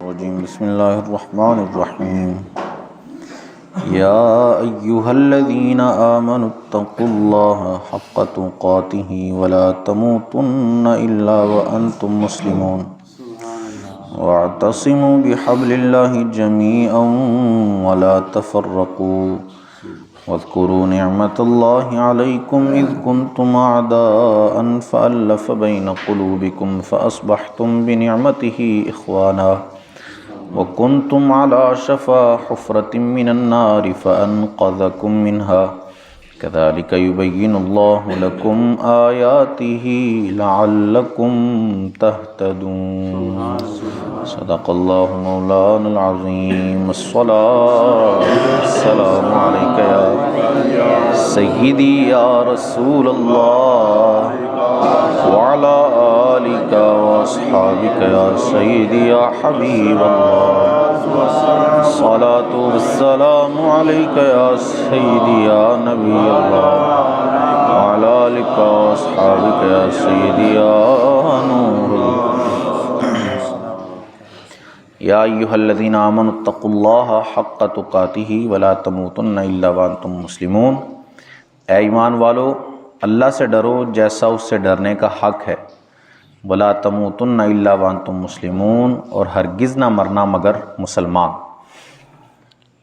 الرجيم. بسم الله الرحمن الرحيم. يا أيها الذين آمنوا اتقوا الله حق تقاته ولا تموتن إلا وأنتم مسلمون واعتصموا بحبل الله جميعا ولا تفرقوا واذكروا نعمة الله عليكم إذ كنتم أعداء فألف بين قلوبكم فأصبحتم بنعمته إخوانا وكنتم على شفا حفرة من النار فأنقذكم منها كذلك يبين الله لكم آياته لعلكم تهتدون. صدق الله مولانا العظيم. الصلاة والسلام عليك يا سيدي يا رسول الله وعلى آلك وأصحابك يا سيدي يا حبيب الله. الصلاة والسلام عليك يا سيدي يا نبي الله وعلى آلك وأصحابك يا سيدي يا نور الله. یا ایہا الذین آمنوا اتقوا اللہ حق تقاتہ ولا تموتن الا وانتم مسلمون. اے ایمان والو، اللہ سے ڈرو جیسا اس سے ڈرنے کا حق ہے. ولا تموتن الا وانتم مسلمون، اور ہرگز نہ مرنا مگر مسلمان.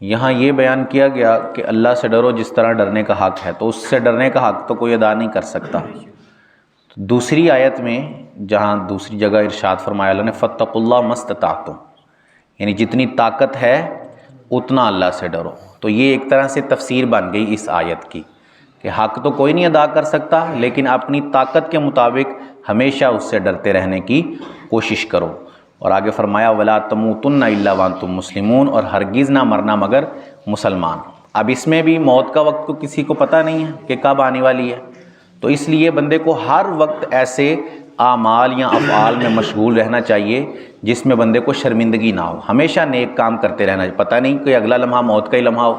یہاں یہ بیان کیا گیا کہ اللہ سے ڈرو جس طرح ڈرنے کا حق ہے، تو اس سے ڈرنے کا حق تو کوئی ادا نہیں کر سکتا. دوسری آیت میں جہاں دوسری جگہ ارشاد فرمایا اللہ نے فاتقوا اللہ ما استطعتم، یعنی جتنی طاقت ہے اتنا اللہ سے ڈرو. تو یہ ایک طرح سے تفسیر بن گئی اس آیت کی کہ حق تو کوئی نہیں ادا کر سکتا، لیکن اپنی طاقت کے مطابق ہمیشہ اس سے ڈرتے رہنے کی کوشش کرو. اور آگے فرمایا ولا تموتن الا وانتم مسلمون، اور ہرگز نہ مرنا مگر مسلمان. اب اس میں بھی موت کا وقت تو کسی کو پتہ نہیں ہے کہ کب آنے والی ہے، تو اس لیے بندے کو ہر وقت ایسے اعمال یا افعال میں مشغول رہنا چاہیے جس میں بندے کو شرمندگی نہ ہو. ہمیشہ نیک کام کرتے رہنا، پتہ نہیں کہ اگلا لمحہ موت کا ہی لمحہ ہو،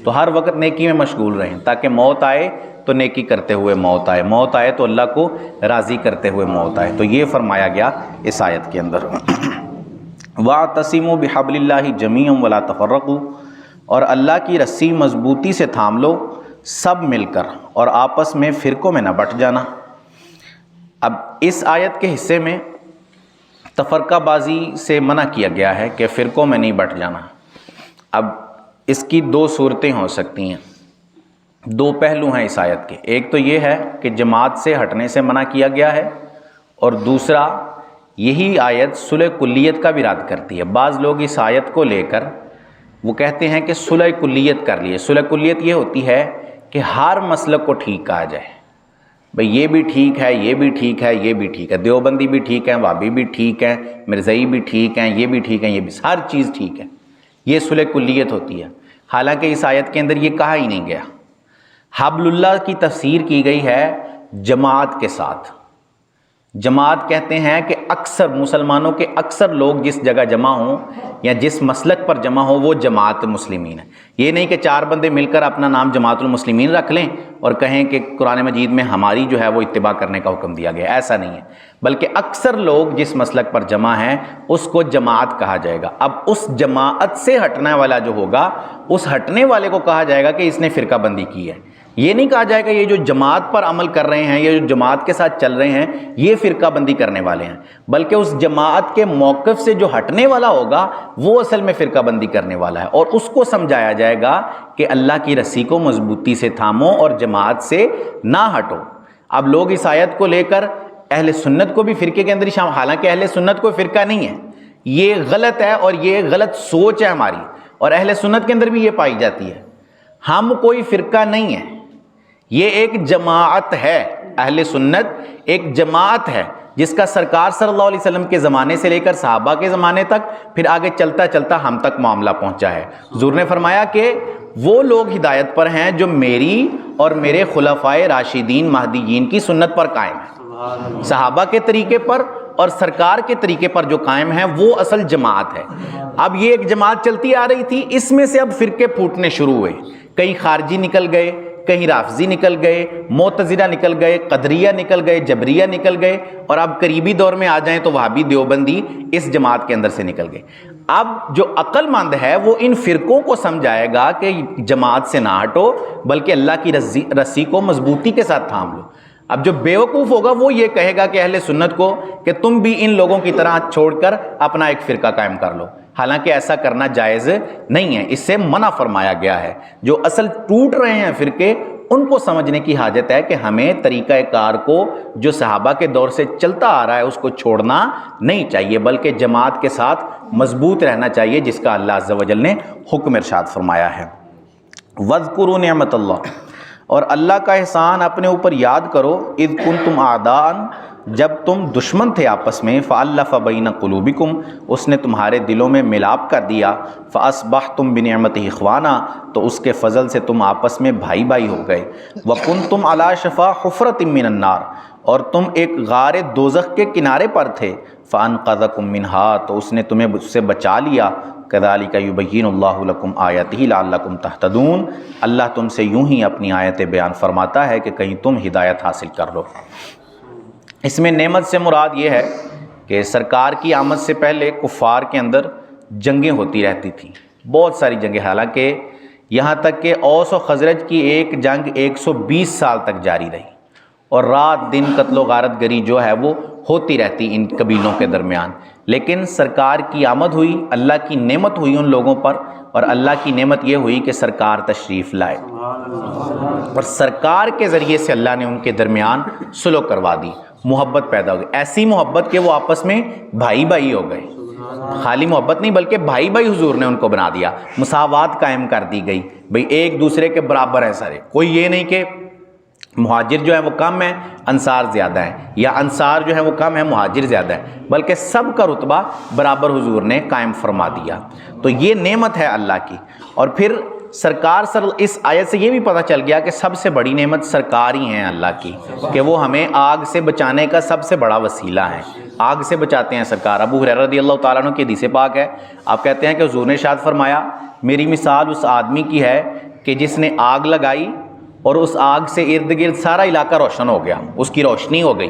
تو ہر وقت نیکی میں مشغول رہیں تاکہ موت آئے تو نیکی کرتے ہوئے موت آئے، موت آئے تو اللہ کو راضی کرتے ہوئے موت آئے. تو یہ فرمایا گیا اس آیت کے اندر وَاعْتَصِمُوا بِحَبْلِ اللَّهِ جَمِيعًا وَلَا تَفَرَّقُوا، اور اللہ کی رسی مضبوطی سے تھام لو سب مل کر، اور آپس میں فرقوں میں نہ بٹ جانا. اب اس آیت کے حصے میں تفرقہ بازی سے منع کیا گیا ہے کہ فرقوں میں نہیں بٹ جانا. اب اس کی دو صورتیں ہو سکتی ہیں، دو پہلو ہیں اس آیت کے. ایک تو یہ ہے کہ جماعت سے ہٹنے سے منع کیا گیا ہے، اور دوسرا یہی آیت صلح کلیت کا بھی رد کرتی ہے. بعض لوگ اس آیت کو لے کر وہ کہتے ہیں کہ صلح کلیت کر لیے. صلح کلیت یہ ہوتی ہے کہ ہر مسلک کو ٹھیک کہا جائے، بھئی یہ بھی ٹھیک ہے، یہ بھی ٹھیک ہے، یہ بھی ٹھیک ہے، دیوبندی بھی ٹھیک ہے، وہابی بھی ٹھیک ہے، مرزائی بھی ٹھیک ہیں، یہ بھی ٹھیک ہے، یہ بھی، ہر چیز ٹھیک ہے. یہ صلح کلیت ہوتی ہے. حالانکہ اس آیت کے اندر یہ کہا ہی نہیں گیا. حبل اللہ کی تفسیر کی گئی ہے جماعت کے ساتھ. جماعت کہتے ہیں کہ اکثر مسلمانوں کے اکثر لوگ جس جگہ جمع ہوں یا جس مسلک پر جمع ہوں وہ جماعت مسلمین ہے. یہ نہیں کہ چار بندے مل کر اپنا نام جماعت المسلمین رکھ لیں اور کہیں کہ قرآن مجید میں ہماری جو ہے وہ اتباع کرنے کا حکم دیا گیا. ایسا نہیں ہے، بلکہ اکثر لوگ جس مسلک پر جمع ہیں اس کو جماعت کہا جائے گا. اب اس جماعت سے ہٹنے والا جو ہوگا، اس ہٹنے والے کو کہا جائے گا کہ اس نے فرقہ بندی کی ہے. یہ نہیں کہا جائے گا یہ جو جماعت پر عمل کر رہے ہیں، یہ جو جماعت کے ساتھ چل رہے ہیں یہ فرقہ بندی کرنے والے ہیں، بلکہ اس جماعت کے موقف سے جو ہٹنے والا ہوگا وہ اصل میں فرقہ بندی کرنے والا ہے. اور اس کو سمجھایا جائے گا کہ اللہ کی رسی کو مضبوطی سے تھامو اور جماعت سے نہ ہٹو. اب لوگ اس آیت کو لے کر اہل سنت کو بھی فرقے کے اندر ہی شامل، حالانکہ اہل سنت کوئی فرقہ نہیں ہے، یہ غلط ہے اور یہ غلط سوچ ہے ہماری، اور اہل سنت کے اندر بھی یہ پائی جاتی ہے. ہم کوئی فرقہ نہیں ہے، یہ ایک جماعت ہے. اہل سنت ایک جماعت ہے جس کا سرکار صلی اللہ علیہ وسلم کے زمانے سے لے کر صحابہ کے زمانے تک، پھر آگے چلتا چلتا ہم تک معاملہ پہنچا ہے. حضور نے فرمایا کہ وہ لوگ ہدایت پر ہیں جو میری اور میرے خلفائے راشدین مہدیین کی سنت پر قائم ہیں. صحابہ کے طریقے پر اور سرکار کے طریقے پر جو قائم ہیں وہ اصل جماعت ہے. اب یہ ایک جماعت چلتی آ رہی تھی، اس میں سے اب فرقے پھوٹنے شروع ہوئے. کئی خارجی نکل گئے، کہیں رافضی نکل گئے، معتزلہ نکل گئے، قدریہ نکل گئے، جبریہ نکل گئے، اور اب قریبی دور میں آ جائیں تو وہابی دیوبندی اس جماعت کے اندر سے نکل گئے۔ اب جو عقل مند ہے وہ ان فرقوں کو سمجھائے گا کہ جماعت سے نہ ہٹو بلکہ اللہ کی رسی کو مضبوطی کے ساتھ تھام لو۔ اب جو بیوقوف ہوگا وہ یہ کہے گا کہ اہل سنت کو کہ تم بھی ان لوگوں کی طرح چھوڑ کر اپنا ایک فرقہ قائم کر لو، حالانکہ ایسا کرنا جائز نہیں ہے، اس سے منع فرمایا گیا ہے۔ جو اصل ٹوٹ رہے ہیں فرقے ان کو سمجھنے کی حاجت ہے کہ ہمیں طریقہ کار کو جو صحابہ کے دور سے چلتا آ رہا ہے اس کو چھوڑنا نہیں چاہیے، بلکہ جماعت کے ساتھ مضبوط رہنا چاہیے جس کا اللہ عز و جل نے حکم ارشاد فرمایا ہے۔ وَاذْكُرُوا نِعْمَتَ اللَّهِ، اور اللہ کا احسان اپنے اوپر یاد کرو، اذ کنتم اعداء، جب تم دشمن تھے آپس میں، فالف بین قلوبکم، اس نے تمہارے دلوں میں ملاپ کر دیا، فاصبحتم بنعمتہ اخوانا، تو اس کے فضل سے تم آپس میں بھائی بھائی ہو گئے، وکنتم علی شفا حفرۃ من النار، اور تم ایک غار دوزخ کے کنارے پر تھے، فانقذکم منہا، تو اس نے تمہیں اس سے بچا لیا، کذالک یبین اللہ لکم آیاتہ لعلکم تہتدون، اللہ تم سے یوں ہی اپنی آیتیں بیان فرماتا ہے کہ کہیں تم ہدایت حاصل کر لو۔ اس میں نعمت سے مراد یہ ہے کہ سرکار کی آمد سے پہلے کفار کے اندر جنگیں ہوتی رہتی تھیں، بہت ساری جنگیں، حالانکہ یہاں تک کہ اوس و خزرج کی ایک جنگ 120 سال تک جاری رہی، اور رات دن قتل و غارت گری جو ہے وہ ہوتی رہتی ان قبیلوں کے درمیان، لیکن سرکار کی آمد ہوئی، اللہ کی نعمت ہوئی ان لوگوں پر، اور اللہ کی نعمت یہ ہوئی کہ سرکار تشریف لائے، اور سرکار کے ذریعے سے اللہ نے ان کے درمیان صلح کروا دی، محبت پیدا ہو گئی، ایسی محبت کہ وہ آپس میں بھائی بھائی ہو گئے، خالی محبت نہیں بلکہ بھائی بھائی حضور نے ان کو بنا دیا، مساوات قائم کر دی گئی، بھئی ایک دوسرے کے برابر ہیں سارے، کوئی یہ نہیں کہ مہاجر جو ہیں وہ کم ہیں انصار زیادہ ہیں، یا انصار جو ہیں وہ کم ہیں مہاجر زیادہ ہیں، بلکہ سب کا رتبہ برابر حضور نے قائم فرما دیا۔ تو یہ نعمت ہے اللہ کی۔ اور پھر سرکار اس آیت سے یہ بھی پتہ چل گیا کہ سب سے بڑی نعمت سرکار ہی ہیں اللہ کی، کہ وہ ہمیں آگ سے بچانے کا سب سے بڑا وسیلہ ہے، آگ سے بچاتے ہیں سرکار۔ ابو ہریرہ رضی اللہ تعالیٰ عنہ کی حدیث پاک ہے، آپ کہتے ہیں کہ حضور نے ارشاد فرمایا، میری مثال اس آدمی کی ہے کہ جس نے آگ لگائی اور اس آگ سے ارد گرد سارا علاقہ روشن ہو گیا، اس کی روشنی ہو گئی،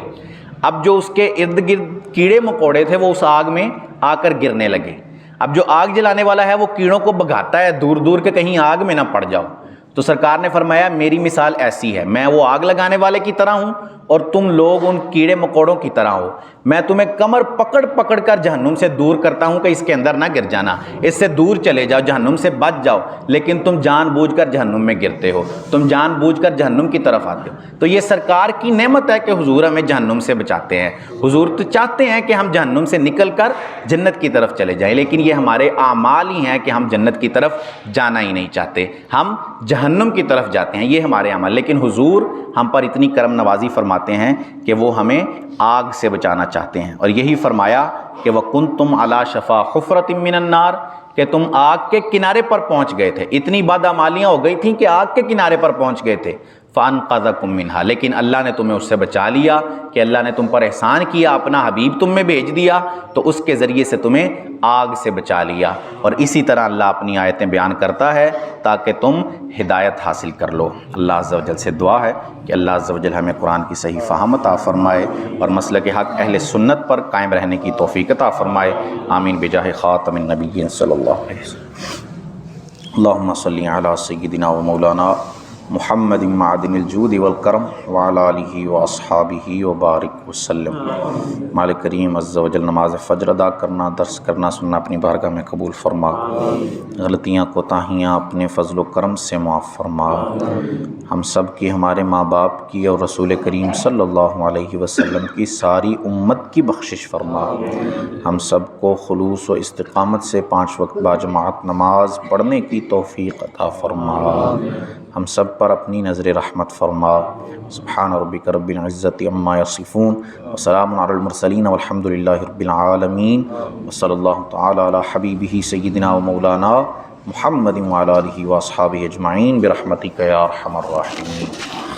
اب جو اس کے ارد گرد کیڑے مکوڑے تھے وہ اس آگ میں آ کر گرنے لگے، اب جو آگ جلانے والا ہے وہ کیڑوں کو بھگاتا ہے دور دور کے کہیں آگ میں نہ پڑ جاؤ، تو سرکار نے فرمایا میری مثال ایسی ہے، میں وہ آگ لگانے والے کی طرح ہوں اور تم لوگ ان کیڑے مکوڑوں کی طرح ہو، میں تمہیں کمر پکڑ پکڑ کر جہنم سے دور کرتا ہوں کہ اس کے اندر نہ گر جانا، اس سے دور چلے جاؤ، جہنم سے بچ جاؤ، لیکن تم جان بوجھ کر جہنم میں گرتے ہو، تم جان بوجھ کر جہنم کی طرف آتے ہو۔ تو یہ سرکار کی نعمت ہے کہ حضور ہمیں جہنم سے بچاتے ہیں، حضور تو چاہتے ہیں کہ ہم جہنم سے نکل کر جنت کی طرف چلے جائیں، لیکن یہ ہمارے اعمال ہی ہیں کہ ہم جنت کی طرف جانا ہی نہیں چاہتے، ہم جہنم کی طرف جاتے ہیں، یہ ہمارے اعمال، لیکن حضور ہم پر اتنی کرم نوازی فرماتے ہیں کہ وہ ہمیں آگ سے بچانا چاہتے ہیں، اور یہی فرمایا کہ وَكُنْتُمْ عَلَى شَفَا حُفْرَةٍ مِّنَ النَّارِ، کہ تم آگ کے کنارے پر پہنچ گئے تھے، اتنی بدعمالیاں ہو گئی تھیں کہ آگ کے کنارے پر پہنچ گئے تھے، فَأَنْقَذَكُم مِّنْهَا، لیکن اللہ نے تمہیں اس سے بچا لیا، کہ اللہ نے تم پر احسان کیا، اپنا حبیب تم میں بھیج دیا تو اس کے ذریعے سے تمہیں آگ سے بچا لیا، اور اسی طرح اللہ اپنی آیتیں بیان کرتا ہے تاکہ تم ہدایت حاصل کر لو۔ اللہ عز و جل سے دعا ہے کہ اللہ عز و جل ہمیں قرآن کی صحیح فہم عطا فرمائے اور مسلک حق اہل سنت پر قائم رہنے کی توفیق عطا فرمائے، آمین بجاہ خاتم النبیین صلی اللہ علیہ وسلم۔ اللہم صلی علی سیدنا و مولانا محمد معدن الجود والکرم وعلی آلہ واصحابہ وبارک وسلم۔ مالک کریم عز و جل نماز فجر ادا کرنا، درس کرنا، سننا اپنی بارگاہ میں قبول فرما، غلطیاں کوتاہیاں اپنے فضل و کرم سے معاف فرما، ہم سب کی، ہمارے ماں باپ کی اور رسول کریم صلی اللہ علیہ وسلم کی ساری امت کی بخشش فرما، ہم سب کو خلوص و استقامت سے 5 وقت باجماعت نماز پڑھنے کی توفیق عطا فرما، ہم سب پر اپنی نظر رحمت فرما۔ سبحان ربک رب العزت عما یصفون وسلام علی المرسلین والحمد للہ رب العالمین، وصلی اللہ تعالی علی حبیبہ سیدنا و مولانا محمد وعلی آلہ واصحابہ اجمعین برحمتک یا ارحم الراحمین۔